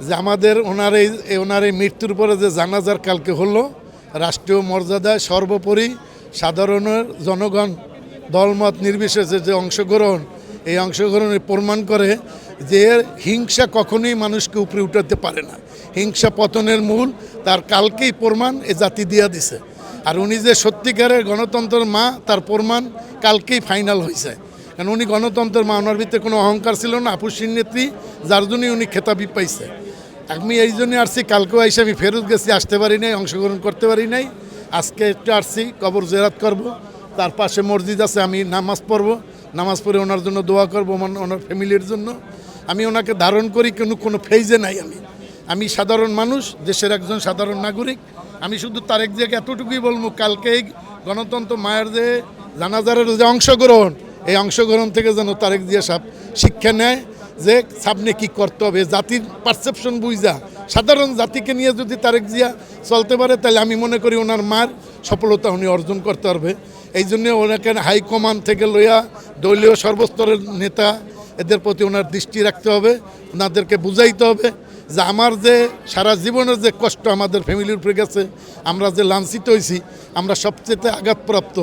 যে আমাদের ওনার এই মৃত্যুর পরে যে জানাজার কালকে হলো, রাষ্ট্রীয় মর্যাদায় সর্বোপরি সাধারণের জনগণ দলমত নির্বিশেষে যে অংশগ্রহণ, এই অংশগ্রহণে প্রমাণ করে যে হিংসা কখনোই মানুষকে উপরে উঠাতে পারে না। হিংসা পতনের মূল, তার কালকেই প্রমাণ এ জাতি দিয়া দিছে। আর উনি যে সত্যিকারের গণতন্ত্রের মা, তার প্রমাণ কালকেই ফাইনাল হয়েছে। কারণ উনি গণতন্ত্রের মা, ওনার ভিতরে কোনো অহংকার ছিল না, আপুসীর নেত্রী, যার জন্যই উনি খেতাবি পাইছে। আমি এই জন্যই আসছি, কালকেও এসে আমি ফেরত গেছি, আসতে পারি নাই, অংশগ্রহণ করতে পারি নাই। আজকে একটু আসছি, কবর জিয়ারত করব, তার পাশে মসজিদ আছে, আমি নামাজ পড়ব, নামাজ পড়ে ওনার জন্য দোয়া করব, ওনার ফ্যামিলির জন্য। আমি ওনাকে ধারণ করি, কোনো ফেজে নাই। আমি সাধারণ মানুষ, দেশের একজন সাধারণ নাগরিক। আমি শুধু তারেক জিয়াকে এতটুকুই বলবো, কালকে এই গণতন্ত্র মায়ের যে জানাজারের যে অংশগ্রহণ, এই অংশগ্রহণ থেকে যেন তারেক জিয়া সাহেব শিক্ষা নেয় যে সামনে কী করতে হবে, জাতির পারসেপশন বুঝা সাধারণ জাতিকে নিয়ে যদি তারেক জিয়া চলতে পারে, তাহলে আমি মনে করি ওনার মার সফলতা উনি অর্জন করতে পারবে। এই জন্য ওনাকে হাইকমান্ড থেকে লইয়া দলীয় সর্বস্তরের নেতা, এদের প্রতি ওনার দৃষ্টি রাখতে হবে, ওনাদেরকে বুঝাইতে হবে যে আমার যে সারা জীবনের যে কষ্ট আমাদের ফ্যামিলির উপরে গেছে, আমরা যে লাঞ্ছিত হয়েছি, আমরা সবচেয়ে আঘাতপ্রাপ্ত।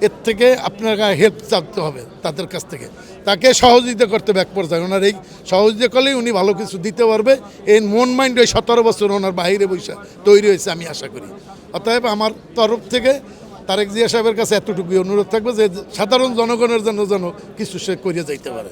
এর থেকে আপনারা হেল্প চাইতে হবে তাদের কাছ থেকে, তাকে সহযোগিতা করতে হবে। এক পর্যায়ে ওনার এই সহযোগিতা করলেই উনি ভালো কিছু দিতে পারবে। এই মন মাইন্ড ওই 17 বছর ওনার বাইরে বৈশা তৈরি হয়েছে, আমি আশা করি। অতএব আমার তরফ থেকে তারেক জিয়া সাহেবের কাছে এতটুকুই অনুরোধ থাকবে যে সাধারণ জনগণের জন্য যেন কিছু সে করিয়ে যাইতে পারে।